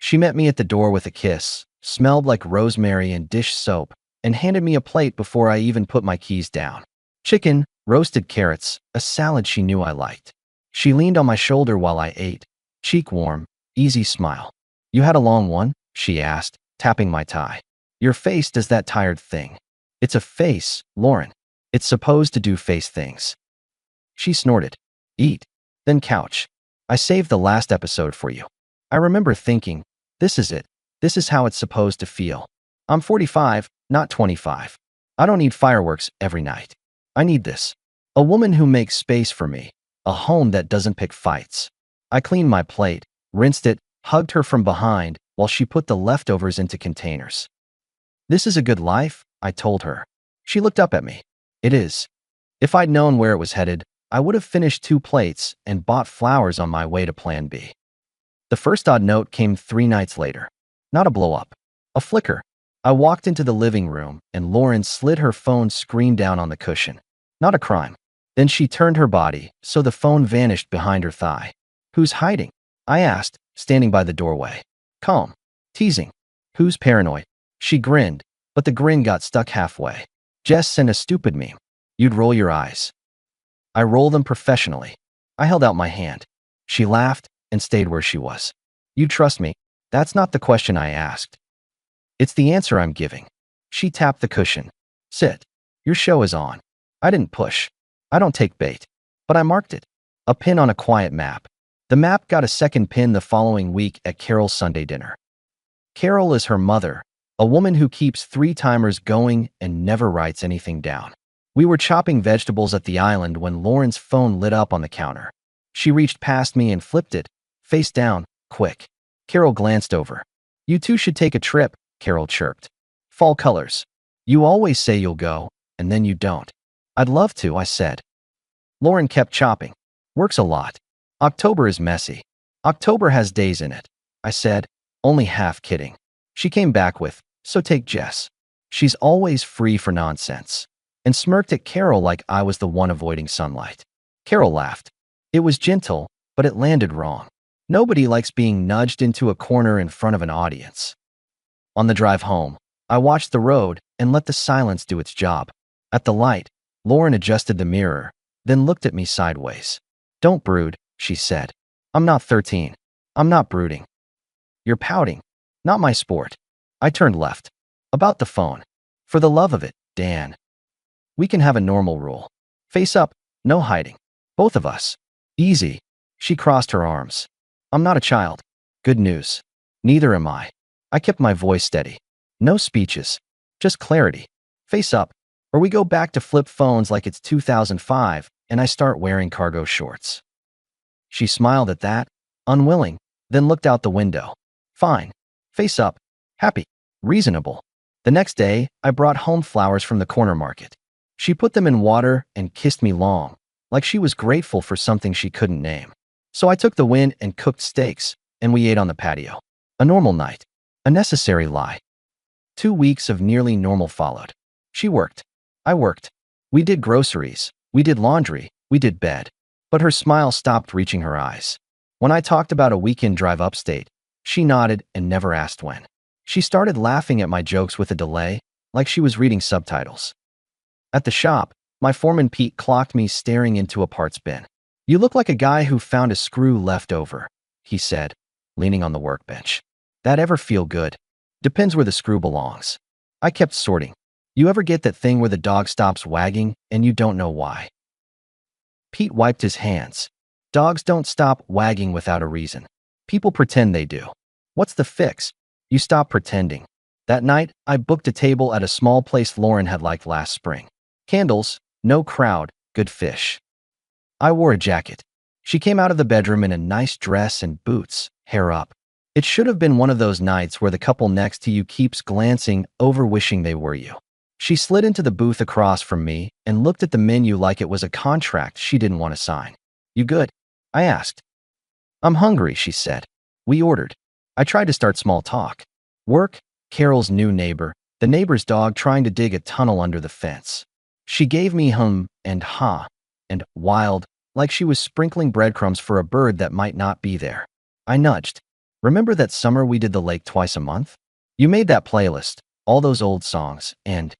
She met me at the door with a kiss, smelled like rosemary and dish soap, and handed me a plate before I even put my keys down. Chicken, roasted carrots, a salad she knew I liked. She leaned on my shoulder while I ate, cheek warm, easy smile. "You had a long one?" she asked, tapping my tie. "Your face does that tired thing." "It's a face, Lauren. It's supposed to do face things." She snorted. "Eat. Then couch. I saved the last episode for you." I remember thinking, this is it. This is how it's supposed to feel. I'm 45, not 25. I don't need fireworks every night. I need this. A woman who makes space for me. A home that doesn't pick fights. I cleaned my plate, rinsed it, hugged her from behind while she put the leftovers into containers. "This is a good life," I told her. She looked up at me. "It is." If I'd known where it was headed, I would have finished 2 plates and bought flowers on my way to Plan B. The first odd note came 3 nights later. Not a blow-up. A flicker. I walked into the living room, and Lauren slid her phone screen down on the cushion. Not a crime. Then she turned her body, so the phone vanished behind her thigh. "Who's hiding?" I asked, standing by the doorway. Calm. Teasing. "Who's paranoid?" She grinned, but the grin got stuck halfway. "Jess sent a stupid meme. You'd roll your eyes." I roll them professionally. I held out my hand. She laughed and stayed where she was. "You trust me?" "That's not the question I asked. It's the answer I'm giving." She tapped the cushion. "Sit. Your show is on." I didn't push. I don't take bait. But I marked it. A pin on a quiet map. The map got a second pin the following week at Carol's Sunday dinner. Carol is her mother, a woman who keeps 3 timers going and never writes anything down. We were chopping vegetables at the island when Lauren's phone lit up on the counter. She reached past me and flipped it, face down, quick. Carol glanced over. "You two should take a trip," Carol chirped. "Fall colors. You always say you'll go, and then you don't." "I'd love to," I said. Lauren kept chopping. "Works a lot. October is messy. October has days in it," I said, only half kidding. She came back with, "So take Jess. She's always free for nonsense," and smirked at Carol like I was the one avoiding sunlight. Carol laughed. It was gentle, but it landed wrong. Nobody likes being nudged into a corner in front of an audience. On the drive home, I watched the road and let the silence do its job. At the light, Lauren adjusted the mirror, then looked at me sideways. "Don't brood," she said. "I'm not 13. I'm not brooding." "You're pouting." "Not my sport." I turned left. "About the phone. For the love of it, Dan. We can have a normal rule. Face up, no hiding. Both of us. Easy." She crossed her arms. "I'm not a child. Good news. Neither am I." I kept my voice steady. No speeches. Just clarity. Face up, or we go back to flip phones like it's 2005 and I start wearing cargo shorts. She smiled at that, unwilling, then looked out the window. "Fine. Face up. Happy. Reasonable." The next day, I brought home flowers from the corner market. She put them in water and kissed me long, like she was grateful for something she couldn't name. So I took the win and cooked steaks, and we ate on the patio. A normal night. A necessary lie. 2 weeks of nearly normal followed. She worked. I worked. We did groceries. We did laundry. We did bed. But her smile stopped reaching her eyes. When I talked about a weekend drive upstate, she nodded and never asked when. She started laughing at my jokes with a delay, like she was reading subtitles. At the shop, my foreman Pete clocked me staring into a parts bin. "You look like a guy who found a screw left over," he said, leaning on the workbench. "That ever feel good?" "Depends where the screw belongs." I kept sorting. "You ever get that thing where the dog stops wagging and you don't know why?" Pete wiped his hands. "Dogs don't stop wagging without a reason. People pretend they do. What's the fix? You stop pretending." That night, I booked a table at a small place Lauren had liked last spring. Candles, no crowd, good fish. I wore a jacket. She came out of the bedroom in a nice dress and boots, hair up. It should have been one of those nights where the couple next to you keeps glancing over wishing they were you. She slid into the booth across from me and looked at the menu like it was a contract she didn't want to sign. "You good?" I asked. "I'm hungry," she said. We ordered. I tried to start small talk. Work, Carol's new neighbor, the neighbor's dog trying to dig a tunnel under the fence. She gave me and ha and wild, like she was sprinkling breadcrumbs for a bird that might not be there. I nudged. Remember that summer we did the lake twice a month? You made that playlist, all those old songs, and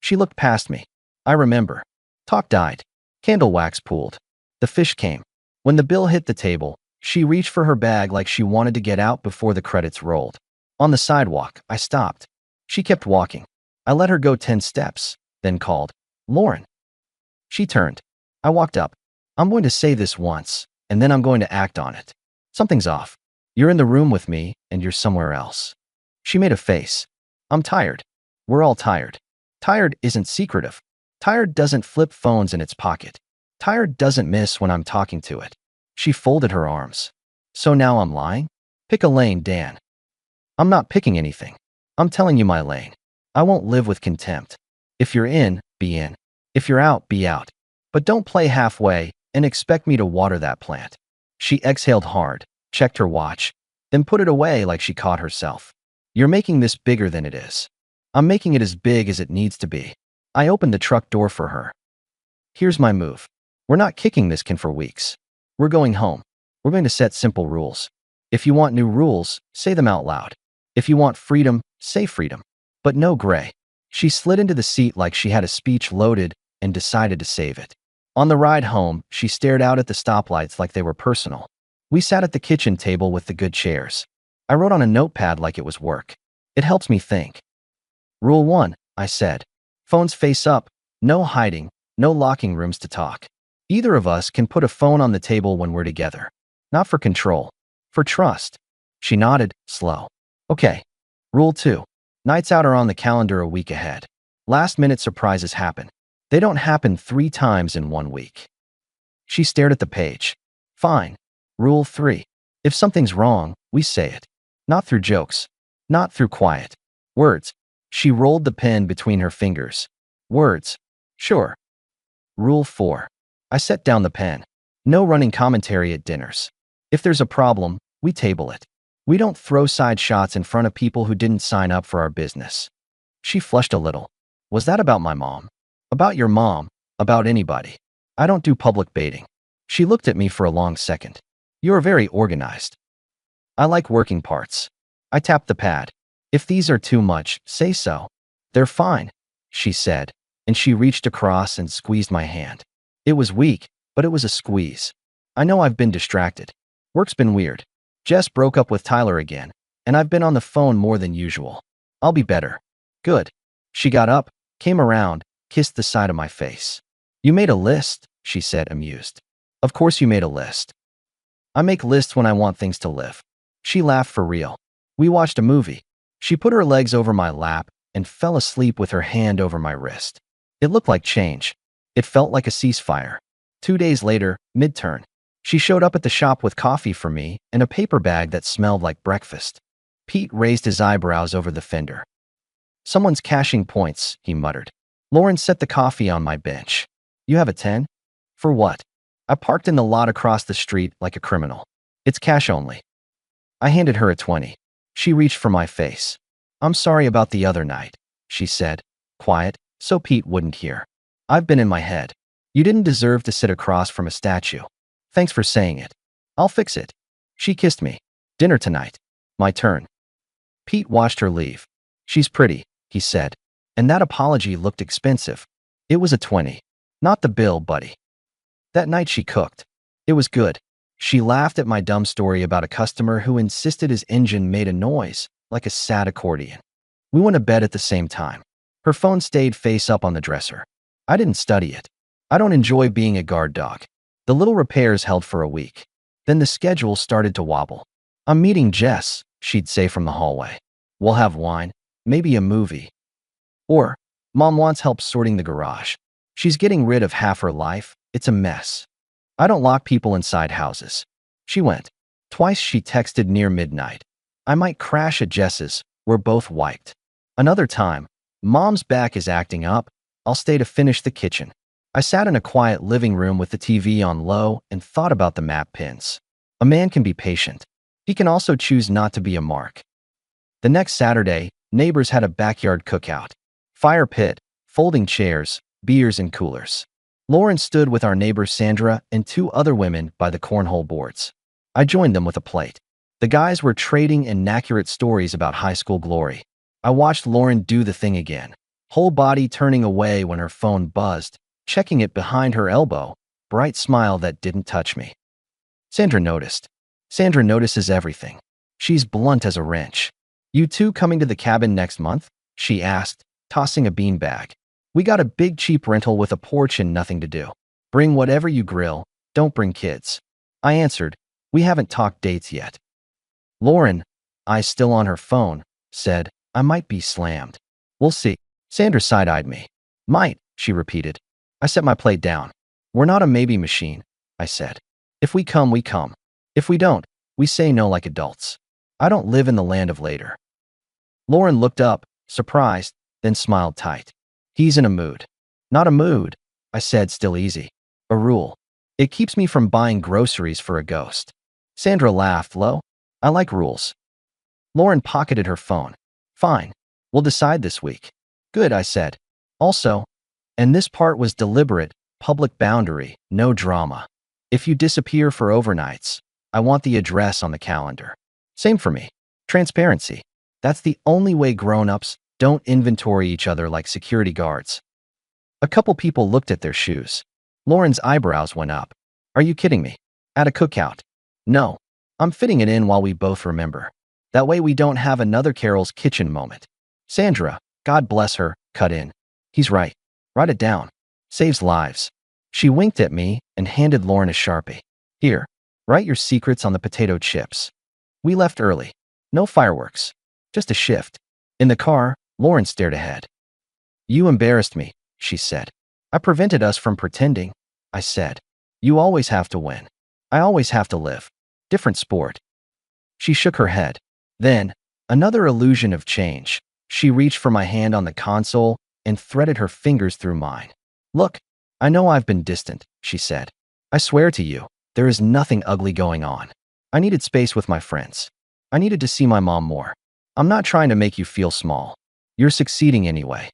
she looked past me. I remember. Talk died. Candle wax pooled. The fish came. When the bill hit the table, she reached for her bag like she wanted to get out before the credits rolled. On the sidewalk, I stopped. She kept walking. I let her go 10 steps, then called, "Lauren." She turned. I walked up. "I'm going to say this once, and then I'm going to act on it. Something's off. You're in the room with me, and you're somewhere else." She made a face. "I'm tired. We're all tired." Tired isn't secretive. Tired doesn't flip phones in its pocket. Tired doesn't miss when I'm talking to it. She folded her arms. "So now I'm lying? Pick a lane, Dan." "I'm not picking anything. I'm telling you my lane. I won't live with contempt. If you're in, be in. If you're out, be out. But don't play halfway and expect me to water that plant." She exhaled hard, checked her watch, then put it away like she caught herself. "You're making this bigger than it is." "I'm making it as big as it needs to be." I opened the truck door for her. "Here's my move. We're not kicking this can for weeks. We're going home. We're going to set simple rules. If you want new rules, say them out loud. If you want freedom, say freedom. But no gray." She slid into the seat like she had a speech loaded and decided to save it. On the ride home, she stared out at the stoplights like they were personal. We sat at the kitchen table with the good chairs. I wrote on a notepad like it was work. It helps me think. "Rule 1, I said. Phones face up, no hiding, no locking rooms to talk. Either of us can put a phone on the table when we're together. Not for control, for trust." She nodded, slow. "Okay. Rule 2, nights out are on the calendar a week ahead. Last-minute surprises happen. They don't happen 3 times in 1 week." She stared at the page. "Fine. Rule 3, if something's wrong, we say it. Not through jokes. Not through quiet words." She rolled the pen between her fingers. "Words. Sure." Rule 4. I set down the pen. "No running commentary at dinners. If there's a problem, we table it. We don't throw side shots in front of people who didn't sign up for our business." She flushed a little. "Was that about my mom?" "About your mom. About anybody. I don't do public baiting." She looked at me for a long second. "You're very organized." "I like working parts." I tapped the pad. "If these are too much, say so." "They're fine," she said, and she reached across and squeezed my hand. It was weak, but it was a squeeze. "I know I've been distracted. Work's been weird. Jess broke up with Tyler again, and I've been on the phone more than usual. I'll be better." "Good." She got up, came around, kissed the side of my face. "You made a list," she said, amused. "Of course you made a list." "I make lists when I want things to live." She laughed for real. We watched a movie. She put her legs over my lap and fell asleep with her hand over my wrist. It looked like change. It felt like a ceasefire. 2 days later, mid-turn, she showed up at the shop with coffee for me and a paper bag that smelled like breakfast. Pete raised his eyebrows over the fender. "Someone's cashing points," he muttered. Lauren set the coffee on my bench. "You have a 10? For what?" I parked in the lot across the street like a criminal. "It's cash only." I handed her a 20. She reached for my face. "I'm sorry about the other night," she said, quiet, so Pete wouldn't hear. "I've been in my head. You didn't deserve to sit across from a statue. Thanks for saying it. I'll fix it." She kissed me. "Dinner tonight." My turn. Pete watched her leave. "She's pretty," he said, and that apology looked expensive. It was a 20. "Not the bill, buddy." That night she cooked. It was good. She laughed at my dumb story about a customer who insisted his engine made a noise, like a sad accordion. We went to bed at the same time. Her phone stayed face up on the dresser. I didn't study it. I don't enjoy being a guard dog. The little repairs held for a week. Then the schedule started to wobble. "I'm meeting Jess," she'd say from the hallway. "We'll have wine, maybe a movie." Or, "Mom wants help sorting the garage. She's getting rid of half her life. It's a mess. I don't lock people inside houses." She went. Twice she texted near midnight. "I might crash at Jess's. We're both wiped." Another time, "Mom's back is acting up. I'll stay to finish the kitchen." I sat in a quiet living room with the TV on low and thought about the map pins. A man can be patient. He can also choose not to be a mark. The next Saturday, neighbors had a backyard cookout. Fire pit, folding chairs, beers and coolers. Lauren stood with our neighbor Sandra and 2 other women by the cornhole boards. I joined them with a plate. The guys were trading inaccurate stories about high school glory. I watched Lauren do the thing again, whole body turning away when her phone buzzed, checking it behind her elbow, bright smile that didn't touch me. Sandra noticed. Sandra notices everything. She's blunt as a wrench. You two coming to the cabin next month? She asked, tossing a beanbag. We got a big cheap rental with a porch and nothing to do. Bring whatever you grill, don't bring kids. I answered, we haven't talked dates yet. Lauren, eyes still on her phone, said, I might be slammed. We'll see. Sandra side-eyed me. Might, she repeated. I set my plate down. We're not a maybe machine, I said. If we come, we come. If we don't, we say no like adults. I don't live in the land of later. Lauren looked up, surprised, then smiled tight. He's in a mood. Not a mood, I said, still easy. A rule. It keeps me from buying groceries for a ghost. Sandra laughed low. I like rules. Lauren pocketed her phone. Fine. We'll decide this week. Good, I said. Also, and this part was deliberate, public boundary, no drama. If you disappear for overnights, I want the address on the calendar. Same for me. Transparency. That's the only way grown-ups don't inventory each other like security guards. A couple people looked at their shoes. Lauren's eyebrows went up. Are you kidding me? At a cookout? No. I'm fitting it in while we both remember. That way we don't have another Carol's Kitchen moment. Sandra, God bless her, cut in. He's right. Write it down. Saves lives. She winked at me and handed Lauren a Sharpie. Here, write your secrets on the potato chips. We left early. No fireworks. Just a shift. In the car, Lauren stared ahead. You embarrassed me, she said. I prevented us from pretending, I said. You always have to win. I always have to live. Different sport. She shook her head. Then, another illusion of change. She reached for my hand on the console and threaded her fingers through mine. Look, I know I've been distant, she said. I swear to you, there is nothing ugly going on. I needed space with my friends. I needed to see my mom more. I'm not trying to make you feel small. You're succeeding anyway.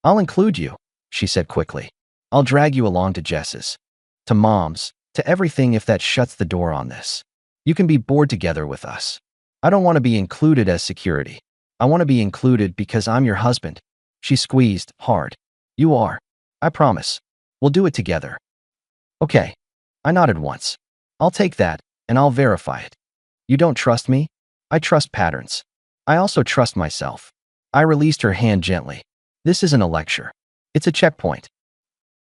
I'll include you, she said quickly. I'll drag you along to Jess's. To Mom's, to everything if that shuts the door on this. You can be bored together with us. I don't want to be included as security. I want to be included because I'm your husband. She squeezed hard. You are. I promise. We'll do it together. Okay. I nodded once. I'll take that, and I'll verify it. You don't trust me? I trust patterns. I also trust myself. I released her hand gently. This isn't a lecture. It's a checkpoint.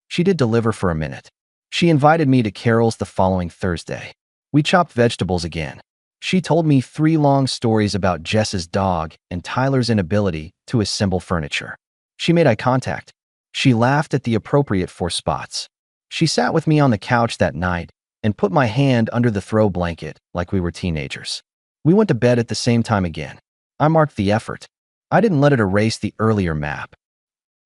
She did deliver for a minute. She invited me to Carol's the following Thursday. We chopped vegetables again. She told me 3 long stories about Jess's dog and Tyler's inability to assemble furniture. She made eye contact. She laughed at the appropriate 4 spots. She sat with me on the couch that night and put my hand under the throw blanket like we were teenagers. We went to bed at the same time again. I marked the effort. I didn't let it erase the earlier map.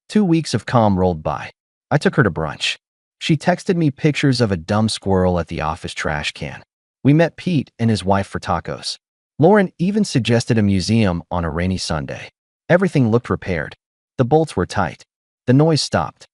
2 weeks of calm rolled by. I took her to brunch. She texted me pictures of a dumb squirrel at the office trash can. We met Pete and his wife for tacos. Lauren even suggested a museum on a rainy Sunday. Everything looked repaired. The bolts were tight. The noise stopped.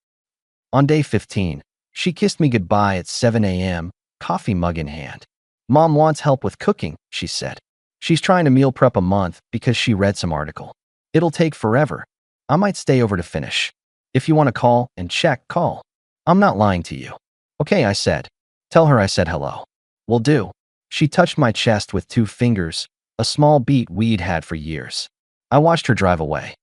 On day 15, she kissed me goodbye at 7 a.m., coffee mug in hand. Mom wants help with cooking, she said. She's trying to meal prep a month because she read some article. It'll take forever. I might stay over to finish. If you want to call and check, call. I'm not lying to you. Okay, I said. Tell her I said hello. Will do. She touched my chest with 2 fingers, a small beat we'd had for years. I watched her drive away.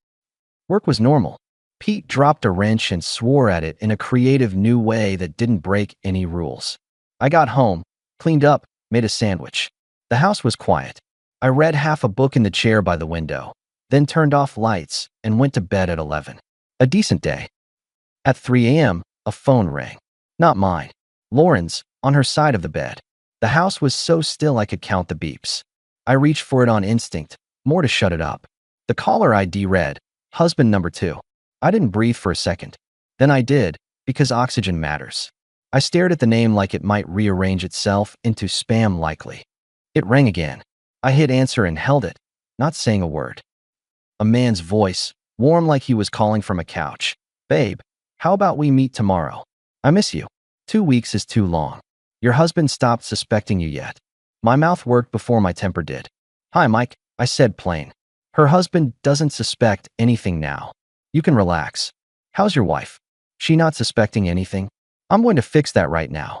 Work was normal. Pete dropped a wrench and swore at it in a creative new way that didn't break any rules. I got home, cleaned up, made a sandwich. The house was quiet. I read half a book in the chair by the window, then turned off lights and went to bed at 11. A decent day. At 3 a.m., a phone rang. Not mine. Lauren's, on her side of the bed. The house was so still I could count the beeps. I reached for it on instinct, more to shut it up. The caller ID read, husband number 2. I didn't breathe for a second. Then I did, because oxygen matters. I stared at the name like it might rearrange itself into spam likely. It rang again. I hit answer and held it, not saying a word. A man's voice, warm like he was calling from a couch. Babe, how about we meet tomorrow? I miss you. 2 weeks is too long. Your husband stopped suspecting you yet? My mouth worked before my temper did. Hi, Mike, I said plain. Her husband doesn't suspect anything now. You can relax. How's your wife? She not suspecting anything? I'm going to fix that right now.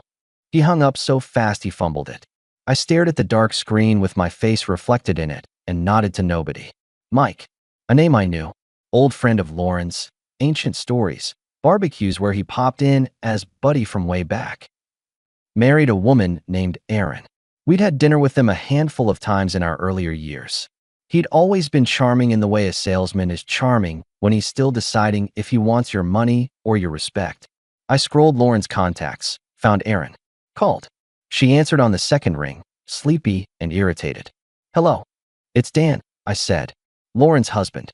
He hung up so fast he fumbled it. I stared at the dark screen with my face reflected in it and nodded to nobody. Mike, a name I knew, old friend of Lauren's, ancient stories, barbecues where he popped in as buddy from way back. Married a woman named Erin. We'd had dinner with him a handful of times in our earlier years. He'd always been charming in the way a salesman is charming when he's still deciding if he wants your money or your respect. I scrolled Lauren's contacts, found Erin. Called. She answered on the second ring, sleepy and irritated. Hello. It's Dan, I said. Lauren's husband.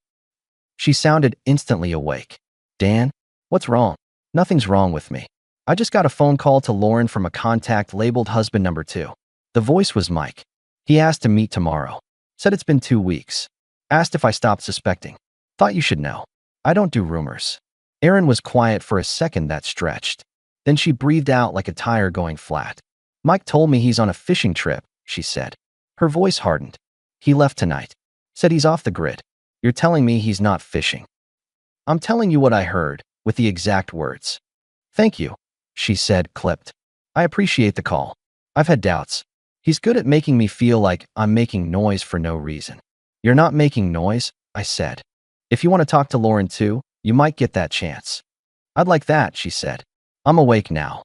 She sounded instantly awake. Dan? What's wrong? Nothing's wrong with me. I just got a phone call to Lauren from a contact labeled husband number 2. The voice was Mike. He asked to meet tomorrow. Said it's been 2 weeks. Asked if I stopped suspecting. Thought you should know. I don't do rumors. Erin was quiet for a second that stretched. Then she breathed out like a tire going flat. Mike told me he's on a fishing trip, she said. Her voice hardened. He left tonight. Said he's off the grid. You're telling me he's not fishing? I'm telling you what I heard, with the exact words. Thank you, she said, clipped. I appreciate the call. I've had doubts. He's good at making me feel like I'm making noise for no reason. You're not making noise, I said. If you want to talk to Lauren too, you might get that chance. I'd like that, she said. I'm awake now.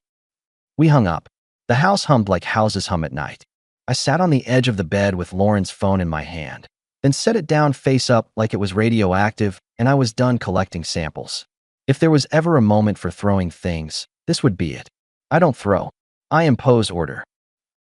We hung up. The house hummed like houses hum at night. I sat on the edge of the bed with Lauren's phone in my hand, then set it down face up like it was radioactive and I was done collecting samples. If there was ever a moment for throwing things, this would be it. I don't throw. I impose order.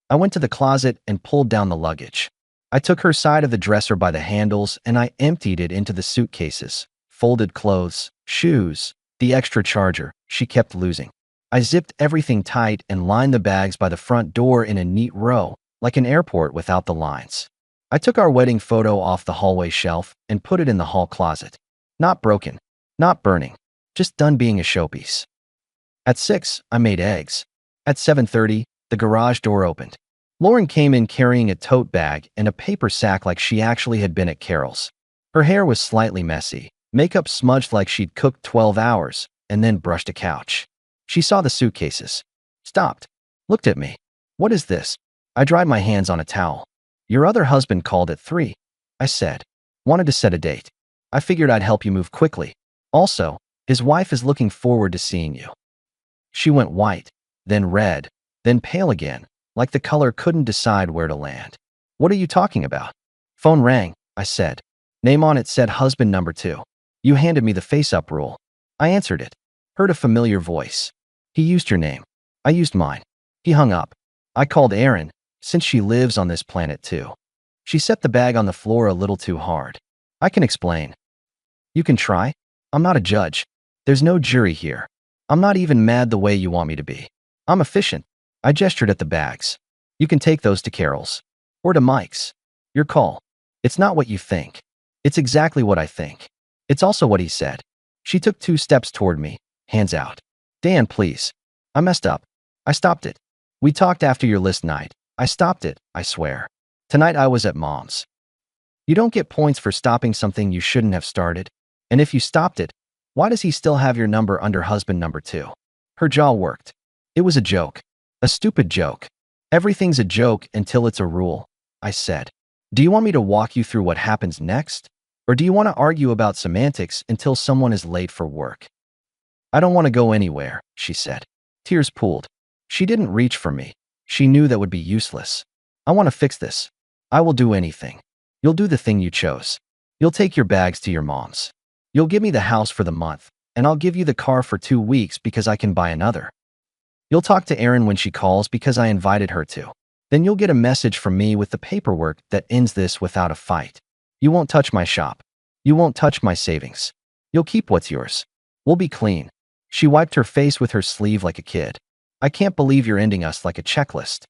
I went to the closet and pulled down the luggage. I took her side of the dresser by the handles and I emptied it into the suitcases, folded clothes, shoes, the extra charger she kept losing. I zipped everything tight and lined the bags by the front door in a neat row, like an airport without the lines. I took our wedding photo off the hallway shelf and put it in the hall closet. Not broken, not burning, just done being a showpiece. At 6, I made eggs. At 7:30, the garage door opened. Lauren came in carrying a tote bag and a paper sack like she actually had been at Carol's. Her hair was slightly messy, makeup smudged like she'd cooked 12 hours, and then brushed a couch. She saw the suitcases. Stopped. Looked at me. What is this? I dried my hands on a towel. Your other husband called at 3, I said. Wanted to set a date. I figured I'd help you move quickly. Also, his wife is looking forward to seeing you. She went white, then red, then pale again, like the color couldn't decide where to land. What are you talking about? Phone rang, I said. Name on it said husband number 2. You handed me the face-up rule. I answered it. Heard a familiar voice. He used your name. I used mine. He hung up. I called Erin, since she lives on this planet too. She set the bag on the floor a little too hard. I can explain. You can try. I'm not a judge. There's no jury here. I'm not even mad the way you want me to be. I'm efficient. I gestured at the bags. You can take those to Carol's. Or to Mike's. Your call. It's not what you think. It's exactly what I think. It's also what he said. She took 2 steps toward me, hands out. Dan, please. I messed up. I stopped it. We talked after your list night. I stopped it, I swear. Tonight I was at Mom's. You don't get points for stopping something you shouldn't have started. And if you stopped it, why does he still have your number under husband number 2? Her jaw worked. It was a joke. A stupid joke. Everything's a joke until it's a rule, I said. Do you want me to walk you through what happens next? Or do you want to argue about semantics until someone is late for work? I don't want to go anywhere, she said. Tears pooled. She didn't reach for me. She knew that would be useless. I want to fix this. I will do anything. You'll do the thing you chose. You'll take your bags to your mom's. You'll give me the house for the month, and I'll give you the car for 2 weeks because I can buy another. You'll talk to Erin when she calls because I invited her to. Then you'll get a message from me with the paperwork that ends this without a fight. You won't touch my shop. You won't touch my savings. You'll keep what's yours. We'll be clean. She wiped her face with her sleeve like a kid. I can't believe you're ending us like a checklist.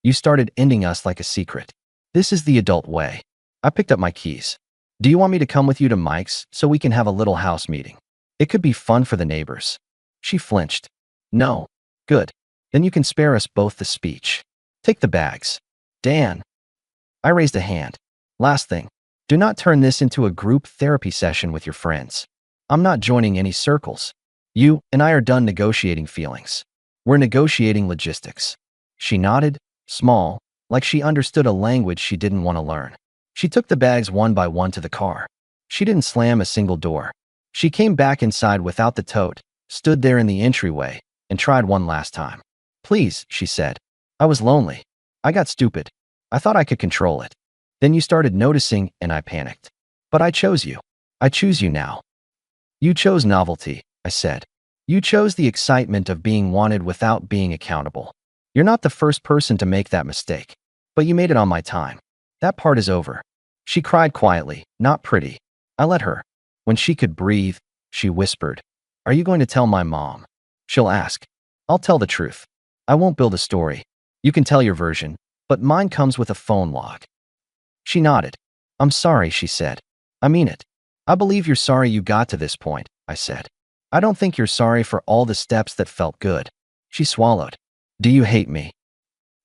You started ending us like a secret. This is the adult way. I picked up my keys. Do you want me to come with you to Mike's so we can have a little house meeting? It could be fun for the neighbors. She flinched. No. Good. Then you can spare us both the speech. Take the bags. Dan. I raised a hand. Last thing. Do not turn this into a group therapy session with your friends. I'm not joining any circles. You and I are done negotiating feelings. We're negotiating logistics. She nodded, small, like she understood a language she didn't want to learn. She took the bags one by one to the car. She didn't slam a single door. She came back inside without the tote, stood there in the entryway, and tried one last time. Please, she said. I was lonely. I got stupid. I thought I could control it. Then you started noticing, and I panicked. But I chose you. I choose you now. You chose novelty, I said. You chose the excitement of being wanted without being accountable. You're not the first person to make that mistake. But you made it on my time. That part is over. She cried quietly, not pretty. I let her. When she could breathe, she whispered, Are you going to tell my mom? She'll ask. I'll tell the truth. I won't build a story. You can tell your version, but mine comes with a phone log. She nodded. I'm sorry, she said. I mean it. I believe you're sorry you got to this point, I said. I don't think you're sorry for all the steps that felt good. She swallowed. Do you hate me?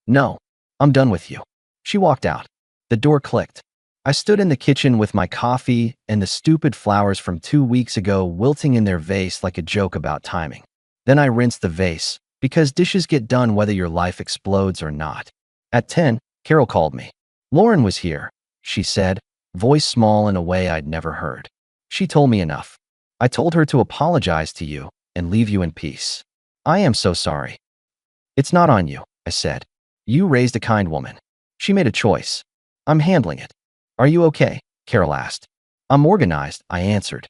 No. I'm done with you. She walked out. The door clicked. I stood in the kitchen with my coffee and the stupid flowers from 2 weeks ago wilting in their vase like a joke about timing. Then I rinsed the vase, because dishes get done whether your life explodes or not. At 10, Carol called me. Lauren was here, she said, voice small in a way I'd never heard. She told me enough. I told her to apologize to you and leave you in peace. I am so sorry. It's not on you, I said. You raised a kind woman. She made a choice. I'm handling it. Are you okay? Carol asked. I'm organized, I answered.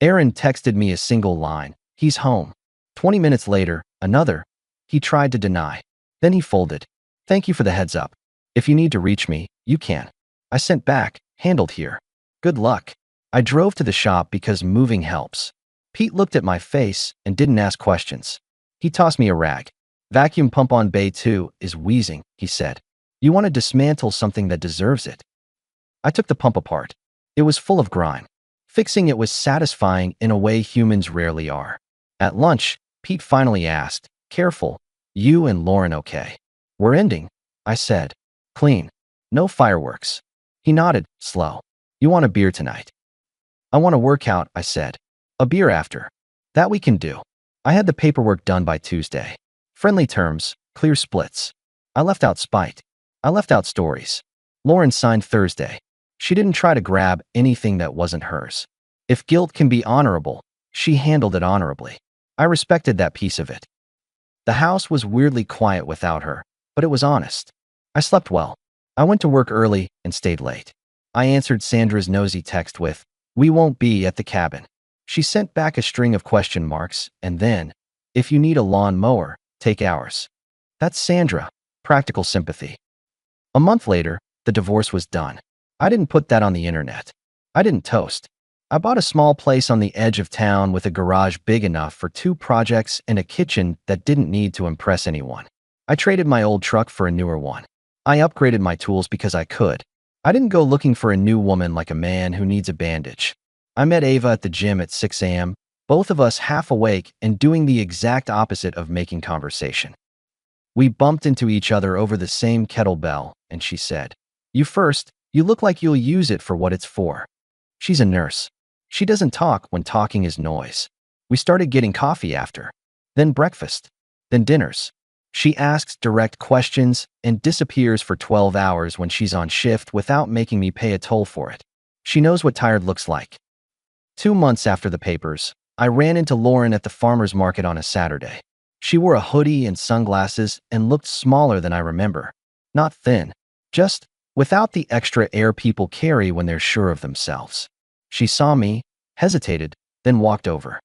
Aaron texted me a single line. He's home. 20 minutes later, another. He tried to deny. Then he folded. Thank you for the heads up. If you need to reach me, you can. I sent back, handled here. Good luck. I drove to the shop because moving helps. Pete looked at my face and didn't ask questions. He tossed me a rag. Vacuum pump on bay 2 is wheezing, he said. You want to dismantle something that deserves it. I took the pump apart. It was full of grime. Fixing it was satisfying in a way humans rarely are. At lunch, Pete finally asked, Careful, you and Lauren okay? We're ending, I said. Clean. No fireworks. He nodded, slow. You want a beer tonight? I want to work out, I said. A beer after. That we can do. I had the paperwork done by Tuesday. Friendly terms, clear splits. I left out spite. I left out stories. Lauren signed Thursday. She didn't try to grab anything that wasn't hers. If guilt can be honorable, she handled it honorably. I respected that piece of it. The house was weirdly quiet without her, but it was honest. I slept well. I went to work early and stayed late. I answered Sandra's nosy text with, We won't be at the cabin. She sent back a string of question marks, and then, if you need a lawn mower, take ours. That's Sandra. Practical sympathy. A month later, the divorce was done. I didn't put that on the internet. I didn't toast. I bought a small place on the edge of town with a garage big enough for 2 projects and a kitchen that didn't need to impress anyone. I traded my old truck for a newer one. I upgraded my tools because I could. I didn't go looking for a new woman like a man who needs a bandage. I met Ava at the gym at 6 a.m., both of us half awake and doing the exact opposite of making conversation. We bumped into each other over the same kettlebell, and she said, You first, you look like you'll use it for what it's for. She's a nurse. She doesn't talk when talking is noise. We started getting coffee after. Then breakfast. Then dinners. She asks direct questions and disappears for 12 hours when she's on shift without making me pay a toll for it. She knows what tired looks like. 2 months after the papers, I ran into Lauren at the farmer's market on a Saturday. She wore a hoodie and sunglasses and looked smaller than I remember. Not thin, just without the extra air people carry when they're sure of themselves. She saw me, hesitated, then walked over.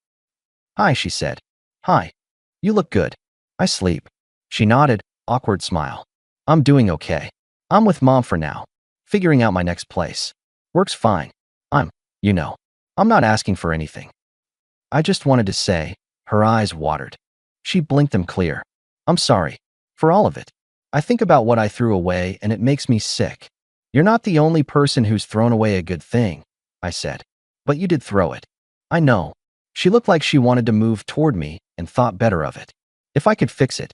Hi, she said. Hi. You look good. I sleep. She nodded, awkward smile. I'm doing okay. I'm with Mom for now. Figuring out my next place. Works fine. I'm not asking for anything. I just wanted to say, her eyes watered. She blinked them clear. I'm sorry. For all of it. I think about what I threw away and it makes me sick. You're not the only person who's thrown away a good thing, I said. But you did throw it. I know. She looked like she wanted to move toward me and thought better of it. If I could fix it.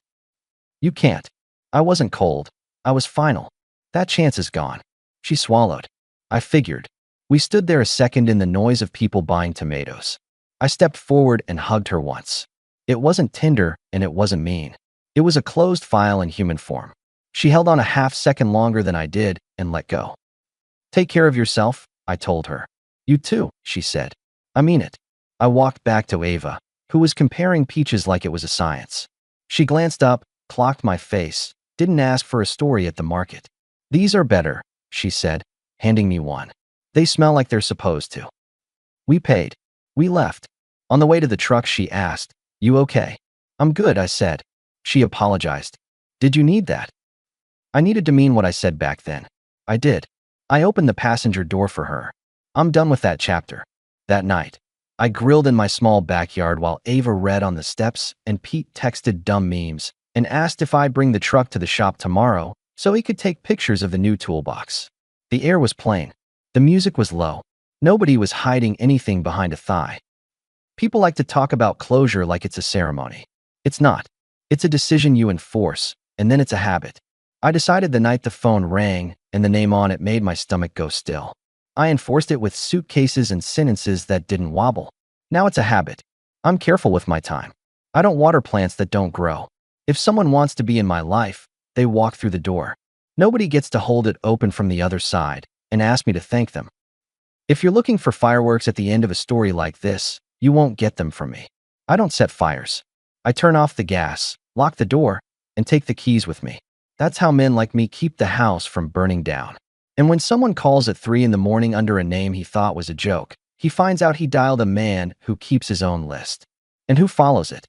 You can't. I wasn't cold. I was final. That chance is gone. She swallowed. I figured. We stood there a second in the noise of people buying tomatoes. I stepped forward and hugged her once. It wasn't tender and it wasn't mean. It was a closed file in human form. She held on a half-second longer than I did and let go. Take care of yourself, I told her. You too, she said. I mean it. I walked back to Ava, who was comparing peaches like it was a science. She glanced up, clocked my face, didn't ask for a story at the market. These are better, she said, handing me one. They smell like they're supposed to. We paid. We left. On the way to the truck, she asked, You okay? I'm good, I said. She apologized. Did you need that? I needed to mean what I said back then. I did. I opened the passenger door for her. I'm done with that chapter. That night, I grilled in my small backyard while Ava read on the steps and Pete texted dumb memes and asked if I'd bring the truck to the shop tomorrow so he could take pictures of the new toolbox. The air was plain. The music was low. Nobody was hiding anything behind a thigh. People like to talk about closure like it's a ceremony. It's not. It's a decision you enforce, and then it's a habit. I decided the night the phone rang and the name on it made my stomach go still. I enforced it with suitcases and sentences that didn't wobble. Now it's a habit. I'm careful with my time. I don't water plants that don't grow. If someone wants to be in my life, they walk through the door. Nobody gets to hold it open from the other side and ask me to thank them. If you're looking for fireworks at the end of a story like this, you won't get them from me. I don't set fires. I turn off the gas, lock the door, and take the keys with me. That's how men like me keep the house from burning down. And when someone calls at 3 in the morning under a name he thought was a joke, he finds out he dialed a man who keeps his own list and who follows it.